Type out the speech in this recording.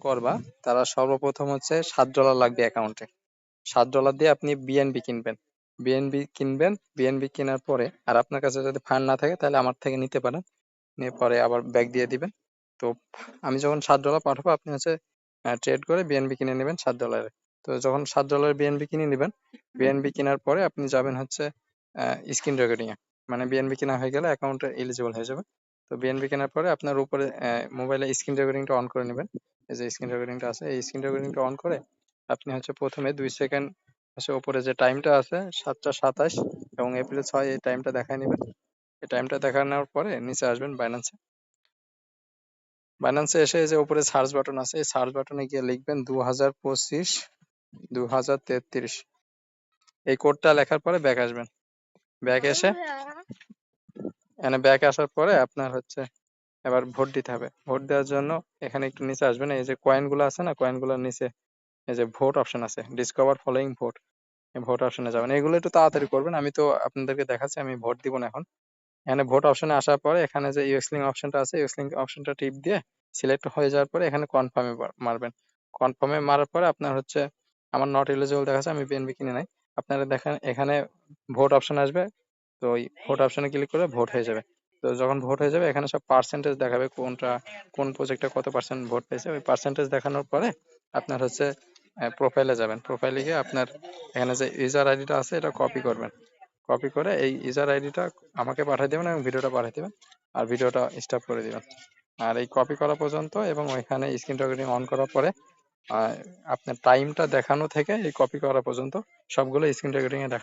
করবা, তারা সর্বপ্রথম হচ্ছে $7 লাগবে অ্যাকাউন্টে। $7 দিয়ে আপনি বিএনবি কিনবেন। বিএনবি কেনার পরে আর আপনার কাছে যদি ফান্ড না থাকে তাহলে আমার থেকে নিতে পারেন, নিয়ে পরে আবার ব্যাক দিয়ে দিবেন। তো আমি যখন $7 পাঠাবো আপনি হচ্ছে ট্রেড করে বিএনবি কিনে নেবেন $7। তো যখন $7 বিএনবি কিনে নেবেন, বিএনবি কেনার পরে আপনি যাবেন হচ্ছে স্ক্রিন রেকর্ডিং এ, মানে বিএনবি কেনা হয়ে গেলে অ্যাকাউন্টে এলিজিবল হয়ে যাবে। তো বিএনবি কেনার পরে আপনার উপরে মোবাইলে স্ক্রিন রেকর্ডিংটা অন করে নেবেন। এই যে স্ক্রিন রেকর্ডিংটা আছে, এই স্ক্রিন রেকর্ডিংটা অন করে আপনি হচ্ছে প্রথমে 2 সেকেন্ড হচ্ছে উপরে যে টাইমটা আছে 7:27 এবং এপ্রিল 6 এই টাইমটা দেখায় নেবেন। এই টাইমটা দেখানোর পরে নিচে আসবেন বাইন্যান্সে। বাইন্যান্সে এসে এই যে উপরে সার্চ বাটন আছে, এই সার্চ বাটনে গিয়ে লিখবেন 2025-2033। এই কোডটা লেখার পরে ব্যাক আসবেন। ব্যাক এসে এখানে ব্যাক আসার পরে আপনার হচ্ছে এবার ভোট দিতে হবে। ভোট দেওয়ার জন্য এখানে একটু নিচে আসবেন, এই যে কয়েনগুলো আছে না, কয়েনগুলোর নিচে এই যে ভোট অপশন আছে, ডিসকভার ফলোইং ভোট, এই ভোট অপশনে যাবেন। এগুলো একটু তাড়াতাড়ি করবেন, আমি তো আপনাদেরকে দেখাচ্ছি, আমি ভোট দিব না এখন। এখানে ভোট অপশনে আসার পরে এখানে যে ইউএস লিঙ্ক অপশনটা আছে, ইউএস লিঙ্ক অপশনটা টিপ দিয়ে সিলেক্ট হয়ে যাওয়ার পরে এখানে কনফার্মে মারবেন। কনফার্মে মারার পরে আপনার হচ্ছে আমার নট এলিজিবল দেখাচ্ছে, আমি বিএনবি কিনে নাই। আপনারা দেখেন এখানে ভোট অপশন আসবে, তো ওই ভোট অপশনে ক্লিক করে ভোট হয়ে যাবে। তো যখন ভোট হয়ে যাবে এখানে সব পার্সেন্টেজ দেখাবে, কোন প্রজেক্টে কত পার্সেন্ট ভোট পেয়েছে, ওই পার্সেন্টেজ দেখানোর পরে আপনার হচ্ছে প্রোফাইলে যাবেন। প্রোফাইলে গিয়ে আপনার এখানে যে ইউজার আইডিটা আছে এটা কপি করবেন। কপি করে এই ইউজার আইডিটা আমাকে পাঠিয়ে দেবেন এবং ভিডিওটা পাঠিয়ে দেবেন, আর ভিডিওটা স্টপ করে দিবেন। আর এই কপি করা পর্যন্ত এবং ওইখানে স্ক্রিন রেকর্ডিং অন করার পরে আপনার টাইমটা দেখানো থেকে এই কপি করা পর্যন্ত সবগুলো স্ক্রিন রেকর্ডিং এ দেখা